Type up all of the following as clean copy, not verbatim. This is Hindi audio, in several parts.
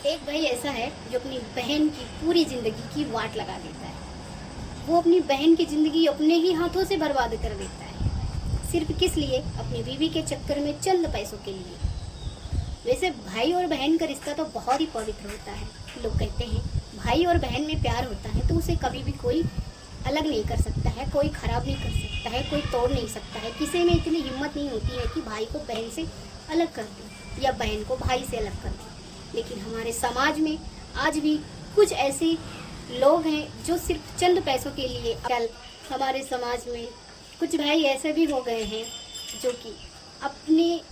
एक भाई ऐसा है जो अपनी बहन की पूरी जिंदगी की वाट लगा देता है। वो अपनी बहन की जिंदगी अपने ही हाथों से बर्बाद कर देता है, सिर्फ किस लिए? अपनी बीवी के चक्कर में, चंद पैसों के लिए। वैसे भाई और बहन का रिश्ता तो बहुत ही पवित्र होता है। लोग कहते हैं भाई और बहन में प्यार होता है तो उसे कभी भी कोई अलग नहीं कर सकता है, कोई खराब नहीं कर सकता है, कोई तोड़ नहीं सकता है। किसी में इतनी हिम्मत नहीं होती है कि भाई को बहन से अलग कर दे या बहन को भाई से अलग कर दे। लेकिन हमारे समाज में आज भी कुछ ऐसे लोग हैं जो सिर्फ चंद पैसों के लिए, कल हमारे समाज में कुछ भाई ऐसे भी हो गए हैं जो कि अपनी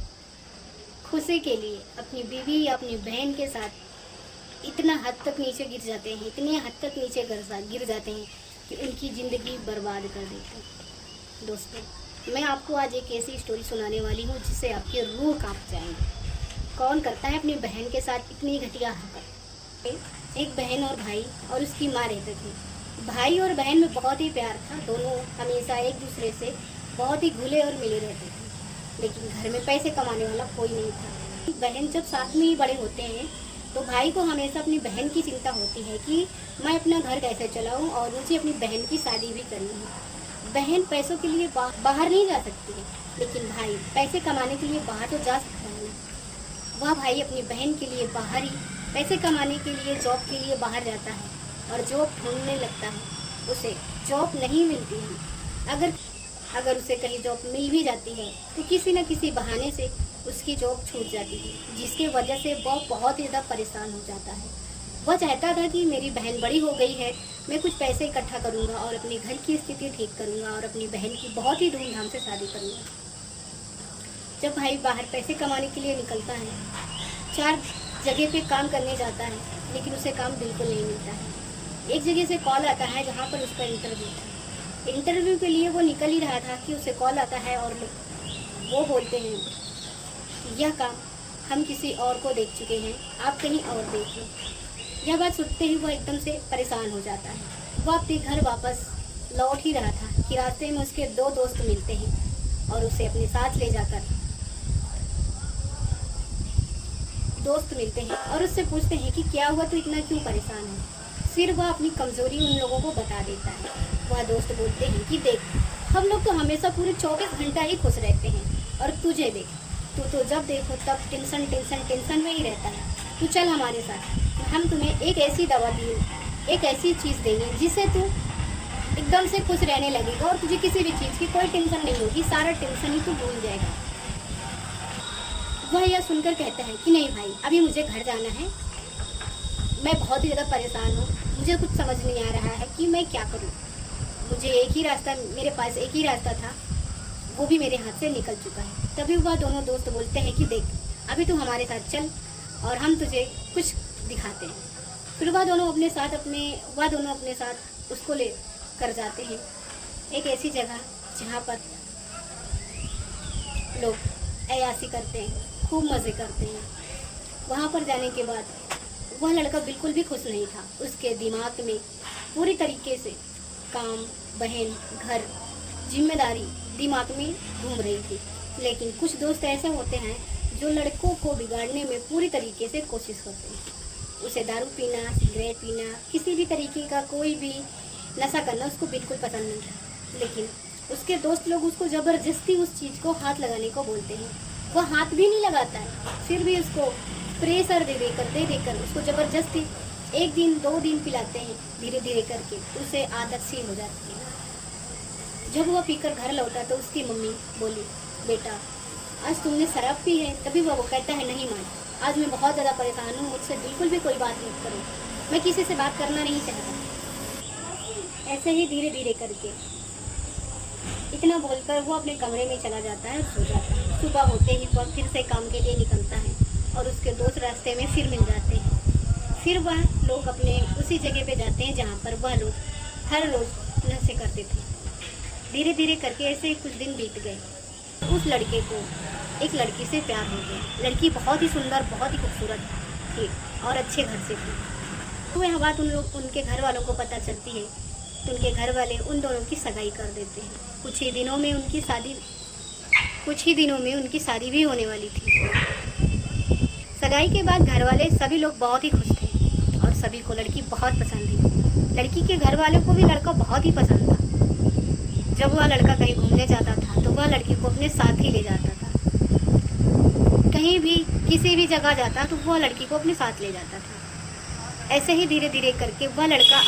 खुशी के लिए अपनी बीवी या अपनी बहन के साथ इतना हद तक नीचे गिर जाते हैं, इतने हद तक नीचे गिर जाते हैं कि उनकी ज़िंदगी बर्बाद कर देते हैं। दोस्तों, मैं आपको आज एक ऐसी स्टोरी सुनाने वाली हूँ जिससे आपकी रूह कांप जाएंगे। कौन करता है अपनी बहन के साथ इतनी घटिया हरकत? एक बहन और भाई और उसकी माँ रहते थे। भाई और बहन में बहुत ही प्यार था, दोनों हमेशा एक दूसरे से बहुत ही घुले और मिले रहते थे। लेकिन घर में पैसे कमाने वाला कोई नहीं था। बहन जब साथ में ही बड़े होते हैं तो भाई को हमेशा अपनी बहन की चिंता होती है कि मैं अपना घर कैसे चलाऊं और मुझे अपनी बहन की शादी भी करनी है। बहन पैसों के लिए बाहर नहीं जा सकती है, लेकिन भाई पैसे कमाने के लिए बाहर तो जा सकता है ना। वह भाई अपनी बहन के लिए बाहर ही पैसे कमाने के लिए, जॉब के लिए बाहर जाता है और जॉब ढूंढने लगता है। उसे जॉब नहीं मिलती है। अगर उसे कहीं जॉब मिल भी जाती है तो किसी न किसी बहाने से उसकी जॉब छूट जाती है, जिसके वजह से वह बहुत ही ज़्यादा परेशान हो जाता है। वह चाहता था कि मेरी बहन बड़ी हो गई है, मैं कुछ पैसे इकट्ठा करूंगा और अपने घर की स्थिति ठीक करूंगा और अपनी बहन की बहुत ही धूमधाम से शादी करूंगा। जब भाई बाहर पैसे कमाने के लिए निकलता है, 4 जगह पे काम करने जाता है, लेकिन उसे काम बिल्कुल नहीं मिलता है। एक जगह से कॉल आता है जहाँ पर उसका इंटरव्यू था। इंटरव्यू के लिए वो निकल ही रहा था कि उसे कॉल आता है और वो बोलते हैं कि यह काम हम किसी और को देख चुके हैं, आप कहीं और देखें। यह बात सुनते ही वह एकदम से परेशान हो जाता है। वह अपने घर वापस लौट ही रहा था कि रास्ते में उसके 2 दोस्त मिलते हैं और उसे अपने साथ ले जाकर और उससे पूछते हैं कि क्या हुआ, तो इतना क्यों परेशान है। फिर वह अपनी कमजोरी उन लोगों को बता देता है। वह दोस्त बोलते हैं कि देख, हम लोग तो हमेशा पूरे 24 घंटा ही खुश रहते हैं और तुझे देख, तू तो जब देखो तब टेंशन में ही रहता है। तू चल हमारे साथ, हम तुम्हें एक ऐसी दवा दी, एक ऐसी चीज़ देंगे जिससे तू एकदम से खुश रहने लगेगा और तुझे किसी भी चीज़ की कोई टेंशन नहीं होगी, सारा टेंशन ही तू भूल जाएगा। वह यह सुनकर कहता है कि नहीं भाई, अभी मुझे घर जाना है, मैं बहुत ही ज़्यादा परेशान हूँ, मुझे कुछ समझ नहीं आ रहा है कि मैं क्या करूँ। मेरे पास एक ही रास्ता था, वो भी मेरे हाथ से निकल चुका है। तभी वह दोनों दोस्त बोलते हैं कि देख, अभी तू हमारे साथ चल और हम तुझे कुछ दिखाते हैं। फिर वह दोनों अपने साथ उसको ले कर जाते हैं एक ऐसी जगह जहाँ पर लोग अय्याशी करते हैं, खूब मज़े करते हैं। वहाँ पर जाने के बाद वह लड़का बिल्कुल भी खुश नहीं था। उसके दिमाग में पूरी तरीके से काम, बहन, घर, जिम्मेदारी दिमाग में घूम रही थी। लेकिन कुछ दोस्त ऐसे होते हैं जो लड़कों को बिगाड़ने में पूरी तरीके से कोशिश करते हैं। उसे दारू पीना, सिगरेट पीना, किसी भी तरीके का कोई भी नशा करना उसको बिल्कुल पसंद नहीं था। लेकिन उसके दोस्त लोग उसको ज़बरदस्ती उस चीज़ को हाथ लगाने को बोलते हैं। वह हाथ भी नहीं लगाता है, फिर भी उसको प्रेशर दे देकर उसको ज़बरदस्ती 1 दिन 2 दिन पिलाते हैं। धीरे धीरे करके उसे आदत सी हो जाती है। जब वह पीकर घर लौटा तो उसकी मम्मी बोली, बेटा आज तुमने शराब पी है? तभी वो कहता है, नहीं माँ, आज मैं बहुत ज़्यादा परेशान हूँ, मुझसे बिल्कुल भी कोई बात मत करो, मैं किसी से बात करना नहीं चाहता। ऐसे ही धीरे धीरे करके इतना बोलकर वो अपने कमरे में चला जाता है, सो जाता है। सुबह होते ही वह फिर से काम के लिए निकलता है और उसके दोस्त रास्ते में फिर मिल जाते हैं। फिर वह लोग अपने उसी जगह पे जाते हैं जहाँ पर वह लोग हर रोज़ नशे करते थे। धीरे धीरे करके ऐसे कुछ दिन बीत गए। उस लड़के को एक लड़की से प्यार हो गया। लड़की बहुत ही सुंदर, बहुत ही खूबसूरत थी और अच्छे घर से थी। तो यह बात उनके घर वालों को पता चलती है तो उनके घर वाले उन दोनों की सगाई कर देते हैं। कुछ ही दिनों में उनकी शादी भी होने वाली थी। सगाई के बाद घर वाले सभी लोग बहुत ही खुश थे और सभी को लड़की बहुत पसंद थी। लड़की के घर वालों को भी लड़का बहुत ही पसंद था। जब वह लड़का कहीं घूमने जाता था तो वह लड़की को अपने साथ ही ले जाता था। कहीं भी किसी भी जगह जाता तो वह लड़की को अपने साथ ले जाता था। ऐसे ही धीरे धीरे करके वह लड़का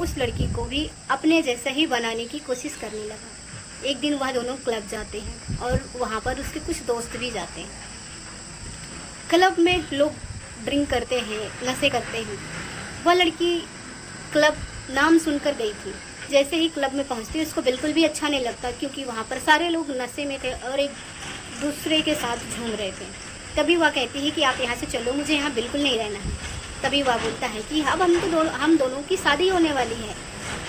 उस लड़की को भी अपने जैसे ही बनाने की कोशिश करने लगा। एक दिन वह दोनों क्लब जाते हैं और वहाँ पर उसके कुछ दोस्त भी जाते हैं। क्लब में लोग ड्रिंक करते हैं, नशे करते हैं। वह लड़की क्लब नाम सुनकर गई थी। जैसे ही क्लब में पहुंचती उसको बिल्कुल भी अच्छा नहीं लगता, क्योंकि वहाँ पर सारे लोग नशे में थे और एक दूसरे के साथ झूम रहे थे। तभी वह कहती है कि आप यहाँ से चलो, मुझे यहाँ बिल्कुल नहीं रहना है। तभी वह बोलता है कि अब हम दोनों की शादी होने वाली है,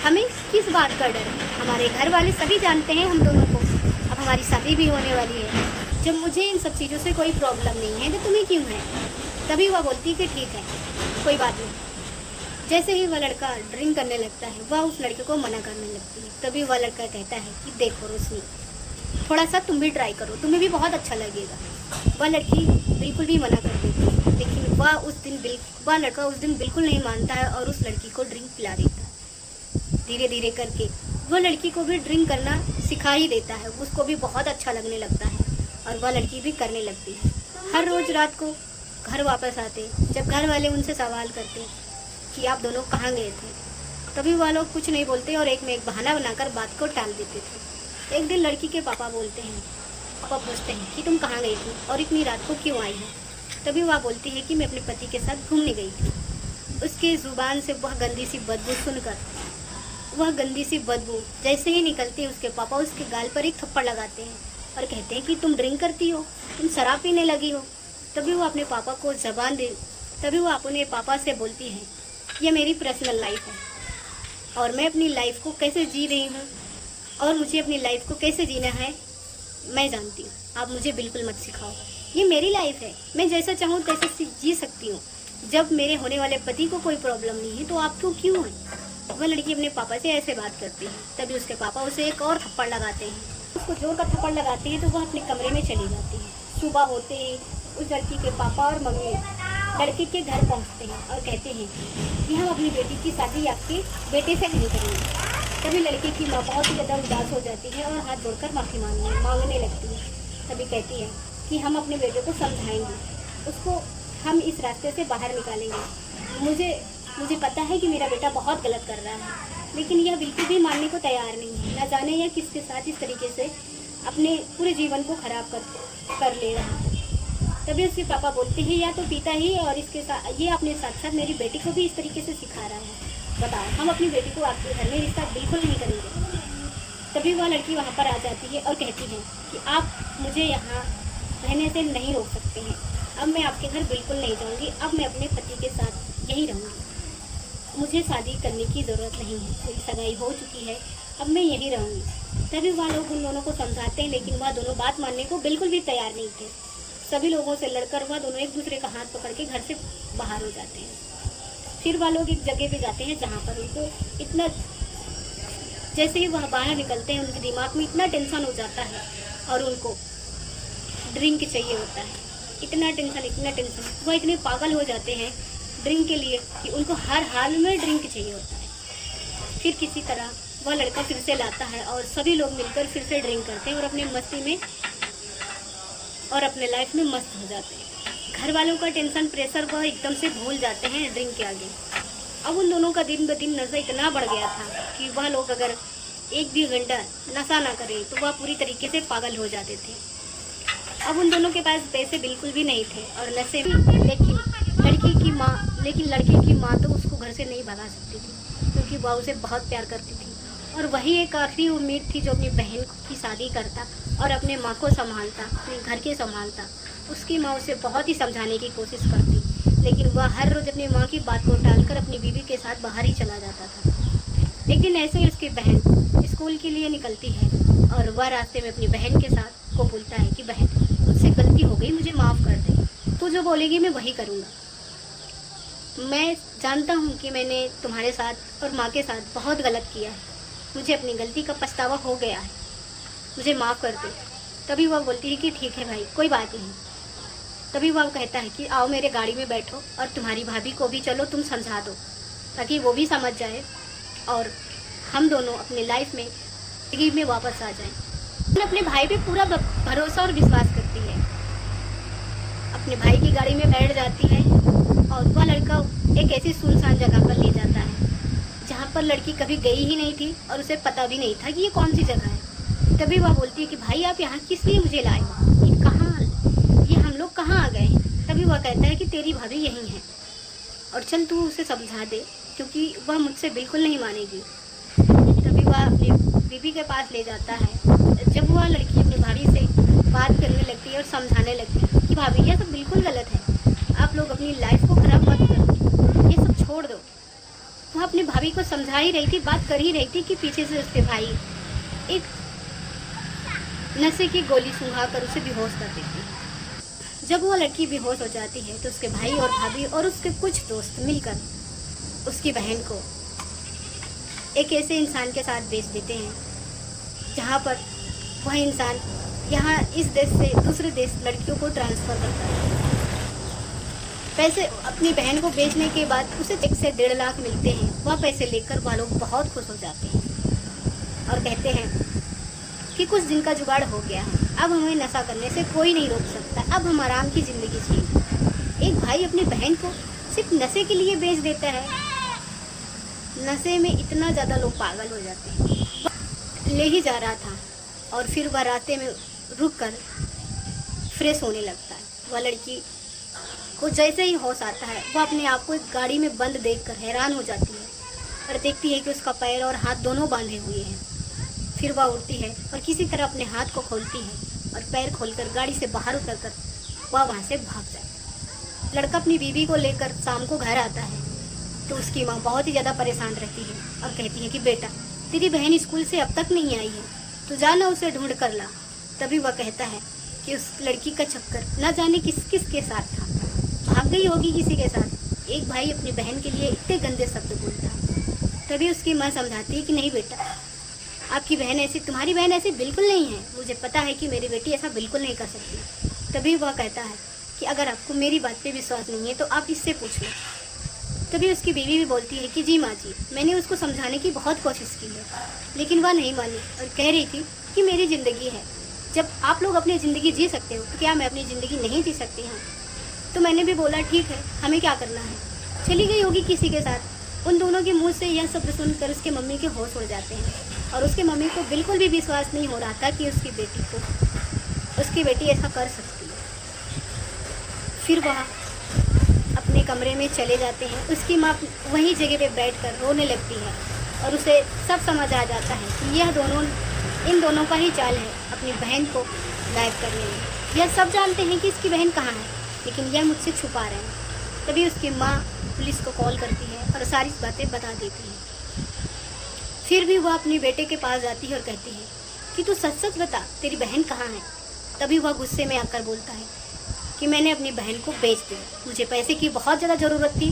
हमें किस बात का डर है। हमारे घर वाले सभी जानते हैं हम दोनों को, अब हमारी शादी भी होने वाली है। जब मुझे इन सब चीज़ों से कोई प्रॉब्लम नहीं है तो तुम्हें क्यों है। तभी वह बोलती है कि ठीक है, कोई बात नहीं। जैसे ही वह लड़का ड्रिंक करने लगता है वह उस लड़के को मना करने लगती है। तभी वह लड़का कहता है कि देखो रोशनी, थोड़ा सा तुम भी ट्राई करो, तुम्हें भी बहुत अच्छा लगेगा। वह लड़की बिल्कुल भी मना कर देती है, लेकिन वह लड़का उस दिन बिल्कुल नहीं मानता है और उस लड़की को ड्रिंक पिला देता है। धीरे धीरे करके वह लड़की को भी ड्रिंक करना सिखा ही देता है। उसको भी बहुत अच्छा लगने लगता है और वह लड़की भी करने लगती है। हर रोज़ रात को घर वापस आते, जब घर वाले उनसे सवाल करते कि आप दोनों कहाँ गए थे, तभी वह लोग कुछ नहीं बोलते और एक में एक बहाना बनाकर बात को टाल देते थे। एक दिन लड़की के पापा बोलते हैं, पापा पूछते हैं कि तुम कहाँ गई थी और इतनी रात को क्यों आई हो। तभी वह बोलती है कि मैं अपने पति के साथ घूमने गई थी। उसकी ज़ुबान से वह गंदी सी बदबू सुनकर, वह गंदी सी बदबू जैसे ही निकलती है, उसके पापा उसके गाल पर एक थप्पड़ लगाते हैं और कहते हैं कि तुम ड्रिंक करती हो, तुम शराब पीने लगी हो। तभी वो अपने पापा को तभी वो अपने पापा से बोलती है, ये मेरी पर्सनल लाइफ है और मैं अपनी लाइफ को कैसे जी रही हूँ और मुझे अपनी लाइफ को कैसे जीना है मैं जानती हूँ, आप मुझे बिल्कुल मत सिखाओ। ये मेरी लाइफ है, मैं जैसा चाहूँ तैसे जी सकती हूँ। जब मेरे होने वाले पति को कोई प्रॉब्लम नहीं है तो आपको क्यों है। वह लड़की अपने पापा से ऐसे बात करती है। तभी उसके पापा उसे एक और थप्पड़ लगाते हैं। उसको जोर का थप्पड़ लगाते हैं तो वह अपने कमरे में चली जाती है। सुबह होते ही उस लड़की के पापा और मम्मी लड़के के घर पहुंचते हैं और कहते हैं कि हम अपनी बेटी की शादी आपके बेटे से नहीं करेंगे। तभी लड़के की माँ बहुत ही ज़्यादा उदास हो जाती है और हाथ जोड़कर माफ़ी मांगने लगती है। तभी कहती है कि हम अपने बेटे को समझाएंगे, उसको हम इस रास्ते से बाहर निकालेंगे। मुझे पता है कि मेरा बेटा बहुत गलत कर रहा है, लेकिन यह बिल्कुल भी मानने को तैयार नहीं है। न जाने यह किसके साथ इस तरीके से अपने पूरे जीवन को खराब कर ले रहा है। तभी उसके पापा बोलते हैं या तो पीता ही और इसके साथ ये अपने साथ साथ मेरी बेटी को भी इस तरीके से सिखा रहा है। बताओ, हम अपनी बेटी को आपके घर में रिश्ता बिल्कुल नहीं करेंगे। तभी वह लड़की वहाँ पर आ जाती है और कहती है कि आप मुझे यहाँ रहने से नहीं रोक सकते हैं। अब मैं आपके घर बिल्कुल नहीं जाऊँगी, अब मैं अपने पति के साथ यहीं रहूँगी। मुझे शादी करने की ज़रूरत नहीं है, मेरी सगाई हो चुकी है, अब मैं यहीं रहूँगी। तभी वह लोग उन दोनों को समझाते हैं, लेकिन वह दोनों बात मानने को बिल्कुल भी तैयार नहीं थे। सभी लोगों से लड़कर वह दोनों एक दूसरे का हाथ पकड़ के घर से बाहर हो जाते हैं। फिर वह लोग एक जगह पे जाते हैं जहाँ पर उनको इतना, जैसे ही वह बाहर निकलते हैं उनके दिमाग में इतना टेंशन हो जाता है और उनको ड्रिंक चाहिए होता है। इतना टेंशन वह इतने पागल हो जाते हैं ड्रिंक के लिए कि उनको हर हाल में ड्रिंक चाहिए होता है। फिर किसी तरह वह लड़का फिर से लाता है और सभी लोग मिलकर फिर से ड्रिंक करते हैं और अपने मस्ती में और अपने लाइफ में मस्त हो जाते हैं। घर वालों का टेंशन प्रेशर वह एकदम से भूल जाते हैं ड्रिंक के आगे। अब उन दोनों का दिन ब दिन नशा इतना बढ़ गया था कि वह लोग अगर एक भी घंटा नशा ना करें तो वह पूरी तरीके से पागल हो जाते थे। अब उन दोनों के पास पैसे बिल्कुल भी नहीं थे और नशे में, लेकिन लड़की की माँ तो उसको घर से नहीं भगा सकती थी, क्योंकि वह उसे बहुत प्यार करती थी और वही एक आखिरी उम्मीद थी जो अपनी बहन की शादी करता और अपने माँ को संभालता, अपने घर के संभालता। उसकी माँ उसे बहुत ही समझाने की कोशिश करती, लेकिन वह हर रोज़ अपनी माँ की बात को टालकर अपनी बीवी के साथ बाहर ही चला जाता था। एक दिन ऐसे ही उसकी बहन स्कूल के लिए निकलती है और वह रास्ते में अपनी बहन के साथ को बोलता है कि बहन, मुझसे गलती हो गई, मुझे माफ़ कर दे, तू जो बोलेगी मैं वही करूँगा। मैं जानता हूँ कि मैंने तुम्हारे साथ और माँ के साथ बहुत गलत किया है, मुझे अपनी गलती का पछतावा हो गया है, मुझे माफ़ कर दे। तभी वह बोलती है कि ठीक है भाई, कोई बात नहीं, तभी वह कहता है कि आओ मेरे गाड़ी में बैठो और तुम्हारी भाभी को भी चलो तुम समझा दो, ताकि वो भी समझ जाए और हम दोनों अपनी लाइफ में जिंदगी में वापस आ जाएं। अपने भाई पे पूरा भरोसा और विश्वास करती है, अपने भाई की गाड़ी में बैठ जाती है और वह लड़का एक ऐसी सुनसान जगह पर ले जाता है जहाँ पर लड़की कभी गई ही नहीं थी और उसे पता भी नहीं था कि ये कौन सी जगह है। तभी वह बोलती है कि भाई आप यहाँ किस लिए मुझे लाए, ये हम लोग कहाँ आ गए। तभी वह कहता है कि तेरी भाभी यहीं है और चल तू उसे समझा दे, क्योंकि वह मुझसे बिल्कुल नहीं मानेगी। तभी वह अपनी बीवी के पास ले जाता है। जब वह लड़की अपनी भाभी से बात करने लगती है और समझाने लगती है कि भाभी यह सब बिल्कुल गलत है, आप लोग अपनी लाइफ को खराब मत करो, ये सब छोड़ दो। वह अपनी भाभी को समझा ही रही थी, बात कर ही रही थी कि पीछे से उसके भाई एक नशे की गोली सुंघा कर उसे बेहोश कर देती है। जब वह लड़की बेहोश हो जाती है तो उसके भाई और भाभी और उसके कुछ दोस्त मिलकर उसकी बहन को एक ऐसे इंसान के साथ बेच देते हैं जहाँ पर वह इंसान यहाँ इस देश से दूसरे देश लड़कियों को ट्रांसफ़र करता है। पैसे अपनी बहन को बेचने के बाद उसे 1 से 1.5 लाख मिलते हैं। वह पैसे लेकर वह लोग बहुत खुश हो जाते हैं और कहते हैं कि कुछ दिन का जुगाड़ हो गया है, अब हमें नशा करने से कोई नहीं रोक सकता, अब हम आराम की ज़िंदगी जिएंगे। एक भाई अपनी बहन को सिर्फ नशे के लिए बेच देता है। नशे में इतना ज़्यादा लोग पागल हो जाते हैं। ले ही जा रहा था और फिर वह रास्ते में रुक कर फ्रेश होने लगता है। वह लड़की को जैसे ही होश आता है वह अपने आप को एक गाड़ी में बंद देखकर हैरान हो जाती है और देखती है कि उसका पैर और हाथ दोनों बांधे हुए हैं। फिर वह उठती है और किसी तरह अपने हाथ को खोलती है और पैर खोलकर गाड़ी से बाहर उतरकर वह वहाँ से भाग जाए। लड़का अपनी बीवी को लेकर शाम को घर आता है तो उसकी माँ बहुत ही ज़्यादा परेशान रहती है और कहती है कि बेटा तेरी बहन स्कूल से अब तक नहीं आई है, तो जाना उसे ढूंढ कर ला। तभी वह कहता है कि उस लड़की का चक्कर न जाने किस किस के साथ था, भाग गई होगी किसी के साथ। एक भाई अपनी बहन के लिए इतने गंदे शब्द बोलता है। तभी उसकी माँ समझाती है कि नहीं बेटा, आपकी बहन ऐसी, तुम्हारी बहन ऐसी बिल्कुल नहीं है, मुझे पता है कि मेरी बेटी ऐसा बिल्कुल नहीं कर सकती। तभी वह कहता है कि अगर आपको मेरी बात पे विश्वास नहीं है तो आप इससे पूछ लो। तभी उसकी बीवी भी बोलती है कि जी माँ जी, मैंने उसको समझाने की बहुत कोशिश की है, लेकिन वह नहीं मानी और कह रही थी कि मेरी ज़िंदगी है, जब आप लोग अपनी ज़िंदगी जी सकते हो तो क्या मैं अपनी ज़िंदगी नहीं जी सकती हूँ। तो मैंने भी बोला ठीक है, हमें क्या करना है। चली गई होगी किसी के साथ। उन दोनों के मुंह से यह शब्द सुनकर उसके मम्मी के होश उड़ जाते हैं और उसके मम्मी को बिल्कुल भी विश्वास नहीं हो रहा था कि उसकी बेटी ऐसा कर सकती है। फिर वह अपने कमरे में चले जाते हैं। उसकी माँ वही जगह पे बैठकर रोने लगती है और उसे सब समझ आ जाता है कि इन दोनों का ही चाल है अपनी बहन को गायब करने में। यह सब जानते हैं कि इसकी बहन कहाँ है, लेकिन यह मुझसे छुपा रहे हैं। तभी उसकी माँ पुलिस को कॉल करती है और सारी बातें बता देती है। फिर भी वह अपने बेटे के पास जाती है और कहती है कि तू सच सच बता, तेरी बहन कहाँ है। तभी वह गुस्से में आकर बोलता है कि मैंने अपनी बहन को बेच दिया, मुझे पैसे की बहुत ज़्यादा ज़रूरत थी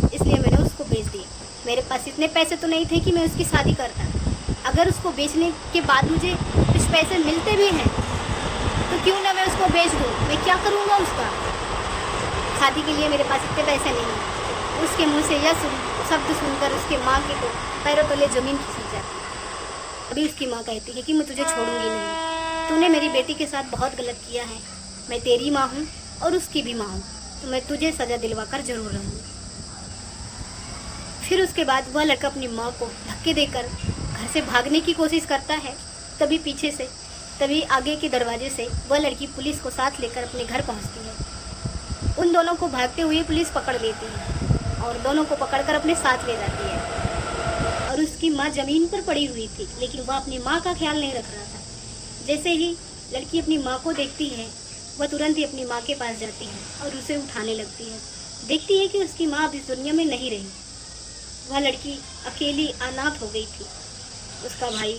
इसलिए मैंने उसको बेच दिया। मेरे पास इतने पैसे तो नहीं थे कि मैं उसकी शादी करता। अगर उसको बेचने के बाद मुझे कुछ पैसे मिलते भी हैं तो क्यों ना मैं उसको बेच दूँ, मैं क्या करूँगा उसका। शादी के लिए मेरे पास इतने पैसे नहीं हैं। उसके मुंह से यह शब्द सुनकर उसके माँ के को पैरों तले ज़मीन खिसक जाती है। अभी उसकी माँ कहती है कि मैं तुझे छोड़ूंगी नहीं, तूने मेरी बेटी के साथ बहुत गलत किया है। मैं तेरी माँ हूँ और उसकी भी माँ हूँ, तो मैं तुझे सज़ा दिलवा कर जरूर रहूँगी। फिर उसके बाद वह लड़का अपनी माँ को धक्के देकर घर से भागने की कोशिश करता है। तभी आगे के दरवाजे से वह लड़की पुलिस को साथ लेकर अपने घर पहुँचती है। उन दोनों को भागते हुए पुलिस पकड़ लेती है और दोनों को पकड़कर अपने साथ ले जाती है। और उसकी माँ ज़मीन पर पड़ी हुई थी, लेकिन वह अपनी माँ का ख्याल नहीं रख रहा था। जैसे ही लड़की अपनी माँ को देखती है वह तुरंत ही अपनी माँ के पास जाती है और उसे उठाने लगती है। देखती है कि उसकी माँ अब इस दुनिया में नहीं रही। वह लड़की अकेली अनाथ हो गई थी। उसका भाई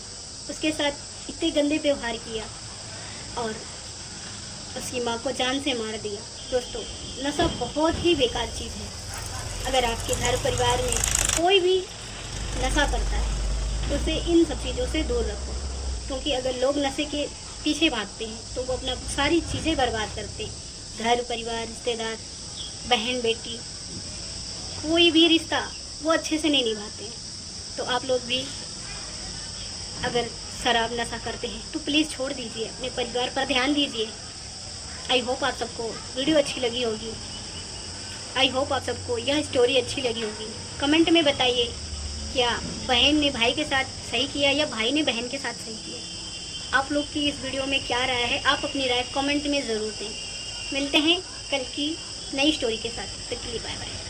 उसके साथ इतने गंदे व्यवहार किया और उसकी माँ को जान से मार दिया। दोस्तों, नशा बहुत ही बेकार चीज़ है। अगर आपके घर परिवार में कोई भी नशा करता है तो उसे इन सब चीज़ों से दूर रखो, क्योंकि अगर लोग नशे के पीछे भागते हैं तो वो अपना सारी चीज़ें बर्बाद करते हैं। घर परिवार, रिश्तेदार, बहन बेटी, कोई भी रिश्ता वो अच्छे से नहीं निभाते हैं। तो आप लोग भी अगर शराब नशा करते हैं तो प्लीज़ छोड़ दीजिए, अपने परिवार पर ध्यान दीजिए। आई होप आप सबको वीडियो अच्छी लगी होगी। आई होप आप सबको यह स्टोरी अच्छी लगी होगी। कमेंट में बताइए, क्या बहन ने भाई के साथ सही किया या भाई ने बहन के साथ सही किया? आप लोग की इस वीडियो में क्या राय है? आप अपनी राय कमेंट में ज़रूर दें। मिलते हैं कल की नई स्टोरी के साथ। तब तक के लिए बाय बाय।